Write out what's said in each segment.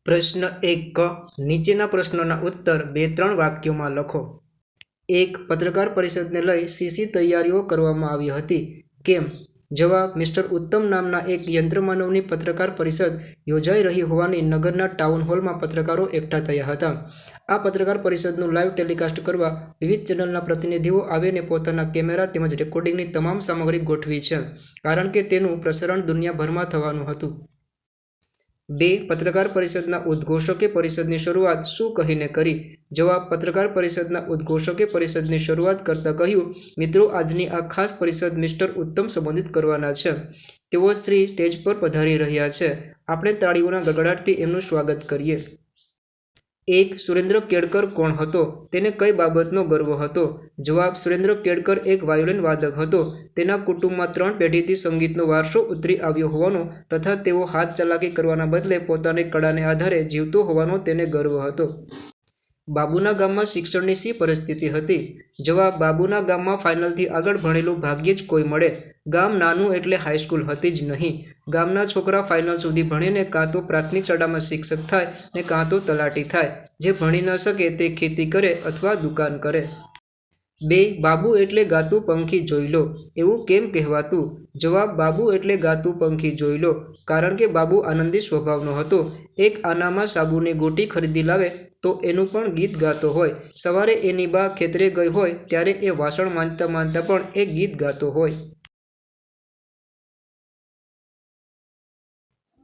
પ્રશ્ન 1 ક નીચેના પ્રશ્નોના ઉત્તર 2-3 વાક્યોમાં લખો। 1. પત્રકાર પરિષદને લઈ સીસી તૈયારીઓ કરવામાં આવી હતી કેમ? જવાબ: મિસ્ટર ઉત્તમ નામના એક યંત્રમાનવની પત્રકાર પરિષદ યોજાઈ રહી હોવાની નગરના ટાઉન હોલમાં પત્રકારો એકઠા થયા હતા। આ પત્રકાર પરિષદનું લાઈવ ટેલિકાસ્ટ કરવા વિવિધ ચેનલના પ્રતિનિધિઓ આવીને પોતાના કેમેરા તેમજ રેકોર્ડિંગની તમામ સામગ્રી ગોઠવી છે, કારણ કે તેનું પ્રસારણ દુનિયાભરમાં થવાનું હતું। 2. પત્રકાર પરિષદના ઉદ્ઘોષકે પરિષદની શરૂઆત શું કહીને કરી? જવાબ: પત્રકાર પરિષદના ઉદ્ઘોષકે પરિષદની શરૂઆત કરતા કહ્યું, મિત્રો, આજની આ ખાસ પરિષદ મિસ્ટર ઉત્તમ સંબોધિત કરવાના છે। તેઓ શ્રી સ્ટેજ પર પધારી રહ્યા છે। આપણે તાળીઓના ગડગડાટથી એમનું સ્વાગત કરીએ। 1. સુરેન્દ્ર કેળકર કોણ હતો? તેને કઈ બાબતનો ગર્વ હતો? જવાબ: સુરેન્દ્ર કેળકર એક વાયોલિન વાદક હતો। તેના કુટુંબમાં 3 પેઢીથી સંગીતનો વારસો ઉતરી આવ્યો હોવાનો તથા તેઓ હાથ ચાલાકી કરવાના બદલે પોતાની કળાને આધારે જીવતો હોવાનો તેને ગર્વ હતો। બાબુના ગામમાં શિક્ષણની શી પરિસ્થિતિ હતી? જવાબ: બાબુના ગામમાં ફાઇનલથી આગળ ભણેલું ભાગ્યે જ કોઈ મળે। ગામ નાનું એટલે હાઈસ્કૂલ હતી જ નહીં। ગામના છોકરા ફાઇનલ સુધી ભણીને કાં તો પ્રાથમિક શાળામાં શિક્ષક થાય ને કાં તો તલાટી થાય। જે ભણી ન શકે તે ખેતી કરે અથવા દુકાન કરે। 2. બાબુ એટલે ગાતું પંખી જોઈ લો, એવું કેમ કહેવાતું? જવાબ: બાબુ એટલે ગાતું પંખી જોઈ લો, કારણ કે બાબુ આનંદી સ્વભાવનો હતો। એક આનામાં સાબુની ગોટી ખરીદી લાવે તો એનું પણ ગીત ગાતો હોય। સવારે એની બા ખેતરે ગઈ હોય ત્યારે એ વાસણ માંજતા માંજતા પણ એ ગીત ગાતો હોય।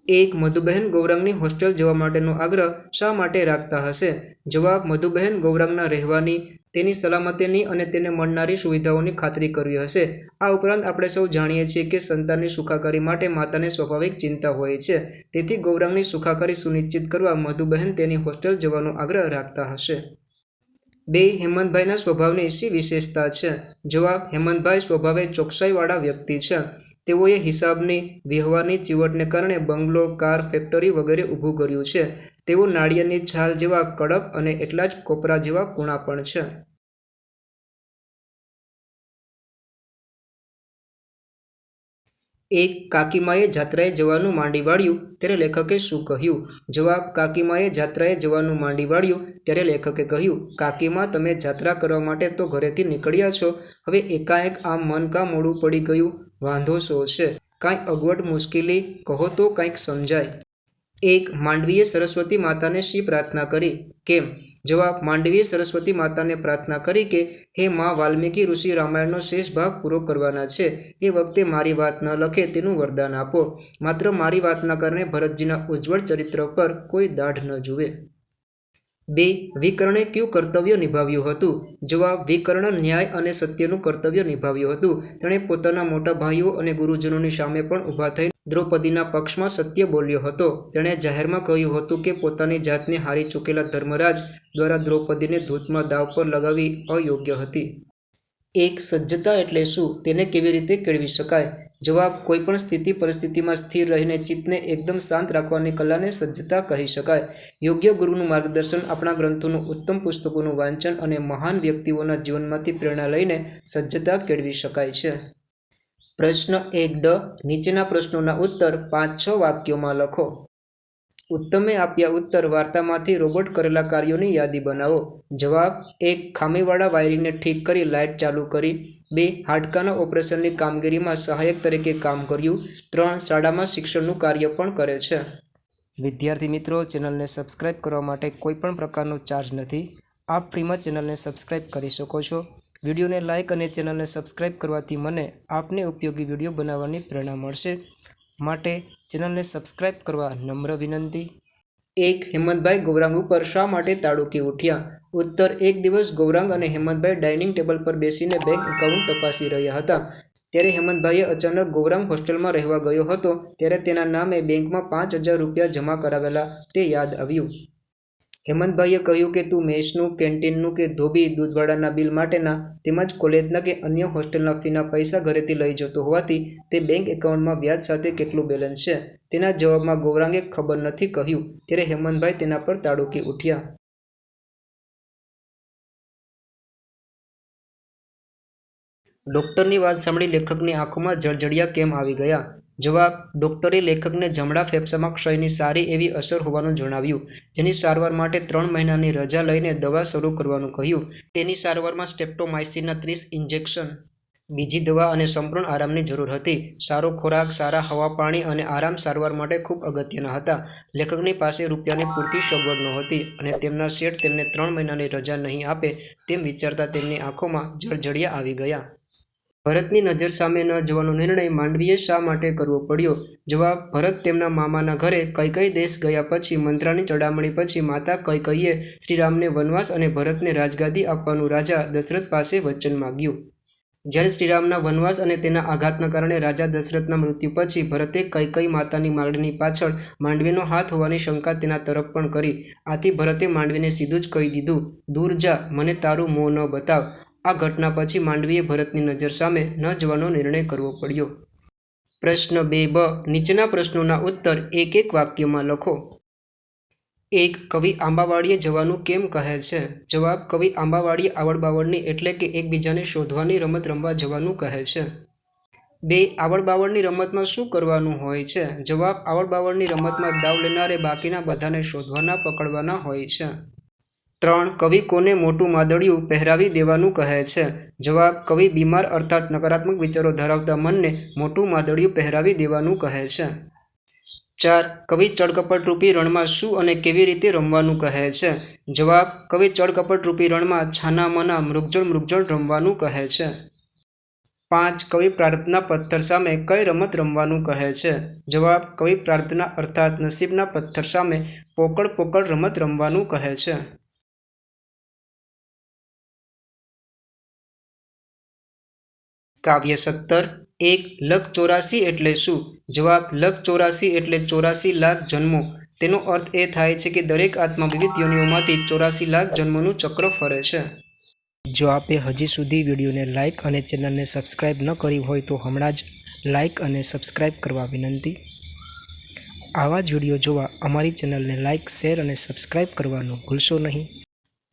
1. મધુબહેન ગૌરાંગની હોસ્ટેલ જવા માટેનો આગ્રહ શા માટે રાખતા હશે? જવાબ: મધુબહેન ગૌરાંગના રહેવાની, તેની સલામતીની અને તેને મળનારી સુવિધાઓની ખાતરી કરવી હશે। આ ઉપરાંત આપણે સૌ જાણીએ છીએ કે સંતાનની સુખાકારી માટે માતાને સ્વાભાવિક ચિંતા હોય છે, તેથી ગૌરાંગની સુખાકારી સુનિશ્ચિત કરવા મધુબહેન તેની હોસ્ટેલ જવાનો આગ્રહ રાખતા હશે। 2. હેમંતભાઈના સ્વભાવની શી વિશેષતા છે? જવાબ: હેમંતભાઈ સ્વભાવે ચોકસાઈવાળા વ્યક્તિ છે। તેઓએ હિસાબની, વ્યવહારની ચીવટને કારણે બંગલો, કાર, ફેક્ટરી વગેરે ઊભું કર્યું છે। તેઓ નાળિયેરની છાલ જેવા કડક અને એટલા જ કોપરા જેવા કૂણા પણ છે। 1. કાકીમાએ જાત્રાએ જવાનું માંડી વાળ્યું ત્યારે લેખકે શું કહ્યું? જવાબ: કાકીમાએ જાત્રાએ જવાનું માંડી વાળ્યું ત્યારે લેખકે કહ્યું, કાકીમા, તમે જાત્રા કરવા માટે તો ઘરેથી નીકળ્યા છો, હવે એકાએક આમ મન કાં મોડું પડી ગયું? વાંધો શો છે? કાંઈ અગવડ મુશ્કેલી કહો તો કાંઈક સમજાય। 1. માંડવીએ સરસ્વતી માતાને શી પ્રાર્થના કરી? કેમ? જવાબ: માંડવીએ સરસ્વતી માતાને પ્રાર્થના કરી કે, હે મા, વાલ્મીકી ઋષિ રામાયણનો શેષ ભાગ પૂરો કરવાના છે, એ વખતે મારી વાત ન લખે તેનું વરદાન આપો। માત્ર મારી વાતના કારણે ભરતજીના ઉજ્જવળ ચરિત્ર પર કોઈ દાઢ ન જુએ। 2. વિકર્ણે કયું કર્તવ્ય નિભાવ્યું હતું? જવાબ: વિકર્ણ ન્યાય અને સત્યનું કર્તવ્ય નિભાવ્યું હતું। તેણે પોતાના મોટા ભાઈઓ અને ગુરુજનોની સામે પણ ઊભા થઈને દ્રૌપદીના પક્ષમાં સત્ય બોલ્યો હતો। તેણે જાહેરમાં કહ્યું હતું કે પોતાની જાતને હારી ચૂકેલા ધર્મરાજ દ્વારા દ્રૌપદીને ધૂતમાં દાવ પર લગાવવી અયોગ્ય હતી। 1. સજ્જતા એટલે શું? તેને કેવી રીતે કેળવી શકાય? જવાબ: કોઈપણ સ્થિતિ પરિસ્થિતિમાં સ્થિર રહીને ચિત્તને એકદમ શાંત રાખવાની કલાને સજ્જતા કહી શકાય। યોગ્ય ગુરુનું માર્ગદર્શન, આપણા ગ્રંથોનું, ઉત્તમ પુસ્તકોનું વાંચન અને મહાન વ્યક્તિઓના જીવનમાંથી પ્રેરણા લઈને સજ્જતા કેળવી શકાય છે। પ્રશ્ન 1ડ નીચેના પ્રશ્નોના ઉત્તર 5-6 વાક્યોમાં લખો। ઉત્તમે આપ્યા ઉત્તર વાર્તામાંથી રોબોટ કરેલા કાર્યોની યાદી બનાવો। જવાબ: 1. ખામીવાળા વાયરિંગને ઠીક કરી લાઇટ ચાલુ કરી। 2. હાડકાના ઓપરેશનની કામગીરીમાં સહાયક તરીકે કામ કર્યું। 3. શાળામાં શિક્ષણનું કાર્ય પણ કરે છે। વિદ્યાર્થી મિત્રો, ચેનલને સબસ્ક્રાઇબ કરવા માટે કોઈ પણ પ્રકારનો ચાર્જ નથી। આપ ફ્રીમાં ચેનલને સબસ્ક્રાઇબ કરી શકો છો। વિડીયોને લાઇક અને ચેનલને સબસ્ક્રાઇબ કરવાથી મને આપને ઉપયોગી વિડીયો બનાવવાની પ્રેરણા મળશે, માટે ચેનલને સબસ્ક્રાઇબ કરવા નમ્ર વિનંતી। 1. હેમંતભાઈ ગૌરાંગ ઉપર શા માટે તાડૂકી ઉઠ્યા? ઉત્તર: એક દિવસ ગૌરાંગ અને હેમંતભાઈ ડાઇનિંગ ટેબલ પર બેસીને બેંક એકાઉન્ટ તપાસી રહ્યા હતા। ત્યારે હેમંતભાઈએ અચાનક ગૌરાંગ હોસ્ટેલમાં રહેવા ગયો હતો ત્યારે તેના નામે બેંકમાં 5,000 રૂપિયા જમા કરાવેલા તે યાદ આવ્યું। હેમંતભાઈએ કહ્યું કે તું મેસનું, કેન્ટીનનું કે ધોબી, દૂધવાળાના બિલ માટેના તેમજ કોલેજના કે અન્ય હોસ્ટેલના ફીના પૈસા ઘરેથી લઈ જતો હોવાથી તે બેંક એકાઉન્ટમાં વ્યાજ સાથે કેટલું બેલેન્સ છે? તેના જવાબમાં ગૌરાંગે ખબર નથી કહ્યું ત્યારે હેમંતભાઈ તેના પર તાડૂકી ઉઠ્યા। ડૉક્ટરની વાત સાંભળી લેખકની આંખોમાં જળજળિયા કેમ આવી ગયા? જવાબ: ડૉક્ટરે લેખકને જમણા ફેફસામાં ક્ષયની સારી એવી અસર હોવાનું જણાવ્યું, જેની સારવાર માટે 3 મહિનાની રજા લઈને દવા શરૂ કરવાનું કહ્યું. તેની સારવારમાં સ્ટ્રેપ્ટોમાઇસિનના 30 ઇન્જેક્શન, બીજી દવા અને સંપૂર્ણ આરામની જરૂર હતી. સારો ખોરાક, સારા હવા, પાણી અને આરામ સારવાર માટે ખૂબ અગત્યના હતા. લેખકની પાસે રૂપિયાની પૂરતી સગવડ નહોતી અને તેમના શેઠ તેમને 3 મહિનાની રજા નહીં આપે તેમ વિચારતા તેમની આંખોમાં જળજળિયા આવી ગયા. ભરતની નજર સામે ન જવાનો નિર્ણય માંડવીએ શા માટે કરવો પડ્યો? જવાબ: ભરત તેમના મામાના ઘરે કૈકેયી દેશ ગયા પછી મંત્રાની ચડામણી પછી માતા કૈકેયીએ શ્રીરામને વનવાસ અને ભરતને રાજગાદી આપવાનું રાજા દશરથ પાસે વચન માગ્યું. જ્યારે શ્રીરામના વનવાસ અને તેના આઘાતના કારણે રાજા દશરથના મૃત્યુ પછી ભરતે કૈકેયી માતાની માગણીની પાછળ માંડવીનો હાથ હોવાની શંકા તેના તરફ પણ કરી. આથી ભરતે માંડવીને સીધું જ કહી દીધું, દૂર જા, મને તારું મોં ન બતાવ. આ ઘટના પછી માંડવીએ ભરતની નજર સામે ન જવાનો નિર્ણય કરવો પડ્યો. પ્રશ્ન 2બ. નીચેના પ્રશ્નોના ઉત્તર એક એક વાક્યમાં લખો. 1. કવિ આંબાવાડીએ જવાનું કેમ કહે છે? જવાબ: કવિ આંબાવાડીએ આવડ-બાવડની એટલે કે એકબીજાને શોધવાની રમત રમવા જવાનું કહે છે. 2. આવડ-બાવડની રમતમાં શું કરવાનું હોય છે? જવાબ: આવડ-બાવડની રમતમાં દાવ લેનારે બાકીના બધાને શોધવાના, પકડવાના હોય છે. 3. કવિ કોને મોટું માદળિયું પહેરાવી દેવાનું કહે છે? જવાબ: કવિ બીમાર અર્થાત નકારાત્મક વિચારો ધરાવતા મનને મોટું માદળિયું પહેરાવી દેવાનું કહે છે. 4. કવિ ચડકપટરૂપી રણમાં શું અને કેવી રીતે રમવાનું કહે છે? જવાબ: કવિ ચડકપટરૂપી રણમાં છાના-માના, મૃગજળ રમવાનું કહે છે. 5. કવિ પ્રાર્થના પથ્થર સામે કઈ રમત રમવાનું કહે છે? જવાબ: કવિ પ્રાર્થના અર્થાત નસીબના પથ્થર સામે પોકળ રમત રમવાનું કહે છે. કાવ્ય 17. 1. લખ 84 એટલે શું? જવાબ: લખ 84 એટલે 84 લાખ જન્મો. તેનો અર્થ એ થાય છે કે દરેક આત્મા વિવિધ યોનિઓમાંથી 84 લાખ જન્મોનું ચક્ર ફરે છે. જો આપે હજી સુધી વિડીયોને લાઇક અને ચેનલને સબસ્ક્રાઇબ ન કરી હોય તો હમણાં જ લાઇક અને સબસ્ક્રાઇબ કરવા વિનંતી. આવા જ વિડીયો જોવા અમારી ચેનલને લાઇક, શેર અને સબસ્ક્રાઇબ કરવાનું ભૂલશો નહીં.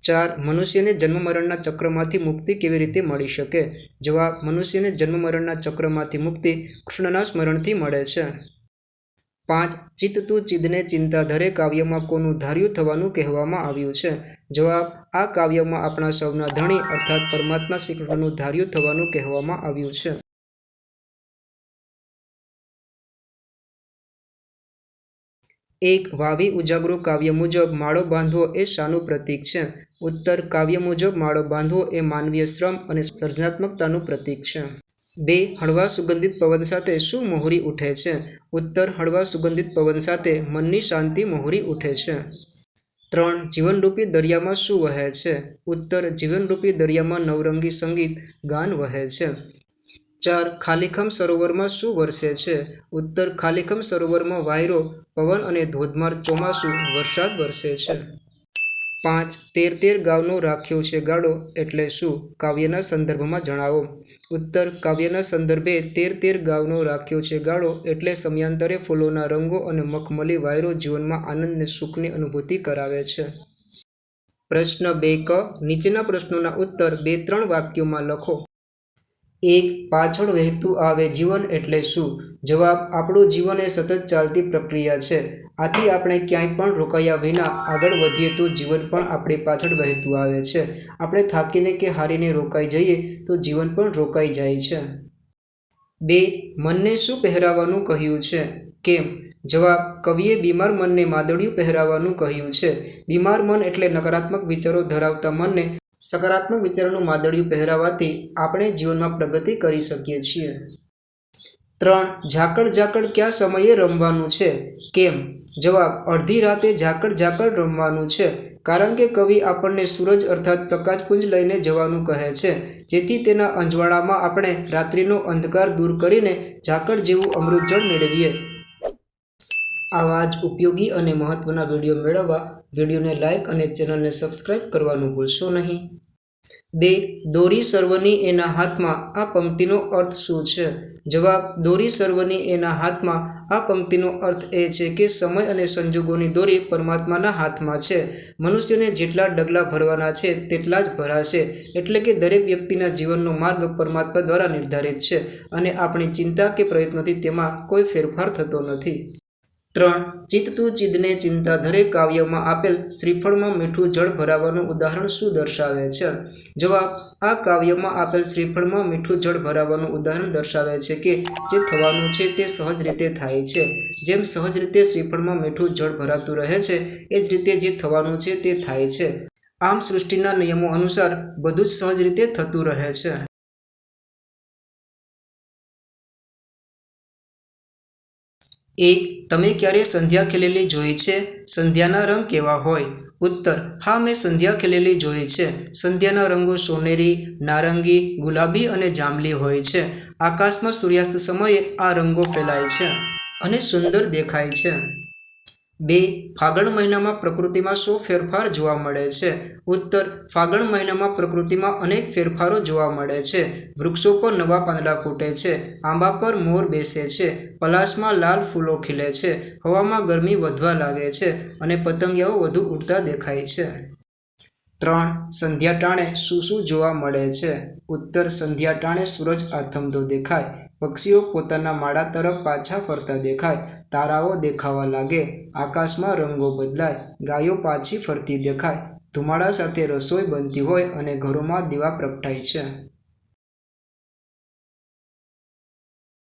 4. મનુષ્યને જન્મ-મરણના ચક્રમાંથી મુક્તિ કેવી રીતે મળી શકે? જવાબ: મનુષ્યને જન્મ-મરણના ચક્રમાંથી મુક્તિ કૃષ્ણના સ્મરણથી મળે છે. 5. ચિત્ત તું ચિદને ચિંતા ધરે કાવ્યમાં કોનું ધાર્યું થવાનું કહેવામાં આવ્યું છે? જવાબ: આ કાવ્યમાં આપણા સૌના ધણી અર્થાત પરમાત્મા શ્રીકૃષ્ણનું ધાર્યું થવાનું કહેવામાં આવ્યું છે. 1. વાવી ઉજાગરો કાવ્ય મુજબ માળો બાંધવો એ શાનું પ્રતીક છે? ઉત્તર: કાવ્ય મુજબ માળો બાંધવો એ માનવીય શ્રમ અને સર્જનાત્મકતાનું પ્રતીક છે. 2. હળવા સુગંધિત પવન સાથે શું મહોરી ઉઠે છે? ઉત્તર: હળવા સુગંધિત પવન સાથે મનની શાંતિ મહોરી ઉઠે છે. 3. જીવનરૂપી દરિયામાં શું વહે છે? ઉત્તર: જીવનરૂપી દરિયામાં નવરંગી સંગીત ગાન વહે છે. 4. ખાલીખમ સરોવરમાં શું વરસે છે? ઉત્તર: ખાલીખમ સરોવરમાં વાયરો, પવન અને ધોધમાર ચોમાસુ વરસાદ વરસે છે. 5. 13 ગાવનો રાખ્યો છે ગાળો એટલે શું? કાવ્યના સંદર્ભમાં જણાવો. ઉત્તર: કાવ્યના સંદર્ભે 13 ગાવનો રાખ્યો છે ગાળો એટલે સમયાંતરે ફૂલોના રંગો અને મખમલી વાયરો જીવનમાં આનંદ ને સુખની અનુભૂતિ કરાવે છે. પ્રશ્ન 2ક. નીચેના પ્રશ્નોના ઉત્તર 2-3 વાક્યોમાં લખો. 1. પાછળ વહેતું આવે જીવન એટલે શું? જવાબ: આપણું જીવન એ સતત ચાલતી પ્રક્રિયા છે. આથી આપણે ક્યાંય પણ રોકાયા વિના આગળ વધીએ તો જીવન પણ આપણી પાછળ વહેતું આવે છે. આપણે થાકીને કે હારીને રોકાઈ જઈએ તો જીવન પણ રોકાઈ જાય છે. 2. મનને શું પહેરાવવાનું કહ્યું છે? કેમ? જવાબ: કવિએ બીમાર મનને માદળિયું પહેરાવવાનું કહ્યું છે. બીમાર મન એટલે નકારાત્મક વિચારો ધરાવતા મનને સકારાત્મક વિચારોનું માદળિયું પહેરાવવાથી આપણે જીવનમાં પ્રગતિ કરી શકીએ છીએ. 3. ઝાકળ કયા સમયે રમવાનું છે? કેમ? જવાબ: અડધી રાતે ઝાકળ રમવાનું છે. કારણ કે કવિ આપણને સૂરજ અર્થાત પ્રકાશપુંજ લઈને જવાનું કહે છે, જેથી તેના અજવાળામાં આપણે રાત્રિનો અંધકાર દૂર કરીને ઝાકળ જેવું અમૃત જળ મેળવીએ. આવા જ ઉપયોગી અને મહત્વના વિડીયો મેળવવા વિડીયોને લાઇક અને ચેનલને સબસ્ક્રાઇબ કરવાનું ભૂલશો નહીં. 2. દોરી સર્વની એના હાથમાં આ પંક્તિનો અર્થ શું છે? જવાબ: દોરી સર્વની એના હાથમાં આ પંક્તિનો અર્થ એ છે કે સમય અને સંજોગોની દોરી પરમાત્માના હાથમાં છે. મનુષ્યને જેટલા ડગલા ભરવાના છે તેટલા જ ભરાશે. એટલે કે દરેક વ્યક્તિના જીવનનો માર્ગ પરમાત્મા દ્વારા નિર્ધારિત છે અને આપણી ચિંતા કે પ્રયત્નોથી તેમાં કોઈ ફેરફાર થતો નથી. 3. ચિત્ત તું ચિદને ચિંતા ધરે કાવ્યમાં આપેલ શ્રીફળમાં મીઠું જળ ભરાવાનું ઉદાહરણ શું દર્શાવે છે? જવાબ: આ કાવ્યમાં આપેલ શ્રીફળમાં મીઠું જળ ભરાવાનું ઉદાહરણ દર્શાવે છે કે જે થવાનું છે તે સહજ રીતે થાય છે. જેમ સહજ રીતે શ્રીફળમાં મીઠું જળ ભરાતું રહે છે એ જ રીતે જે થવાનું છે તે થાય છે. આમ સૃષ્ટિના નિયમો અનુસાર બધું જ સહજ રીતે થતું રહે છે. 1. તમે ક્યારે સંધ્યા ખીલેલી જોઈ છે? સંધ્યાના રંગ કેવા હોય? ઉત્તર: હા, મેં સંધ્યા ખીલેલી જોઈ છે. સંધ્યાના રંગો સોનેરી, નારંગી, ગુલાબી અને જાંબલી હોય છે. આકાશમાં સૂર્યાસ્ત સમયે આ રંગો ફેલાય છે અને સુંદર દેખાય છે. 2. ફાગણ મહિનામાં પ્રકૃતિમાં શો ફેરફાર જોવા મળે છે? ઉત્તર: ફાગણ મહિનામાં પ્રકૃતિમાં અનેક ફેરફારો જોવા મળે છે. વૃક્ષો પર નવા પાંદડા ફૂટે છે, આંબા પર મોર બેસે છે, પલાશમાં લાલ ફૂલો ખીલે છે, હવામાં ગરમી વધવા લાગે છે અને પતંગિયાઓ વધુ ઉડતા દેખાય છે. 3. સંધ્યા ટાણે શું શું જોવા મળે છે? ઉત્તર: સંધ્યા ટાણે સૂરજ આથમતો દેખાય, પક્ષીઓ પોતાના માળા તરફ પાછા ફરતા દેખાય, તારાઓ દેખાવા લાગે, આકાશમાં રંગો બદલાય, ગાયો પાછી ફરતી દેખાય, ધુમાડા સાથે રસોઈ બનતી હોય અને ઘરોમાં દીવા પ્રગટાય છે.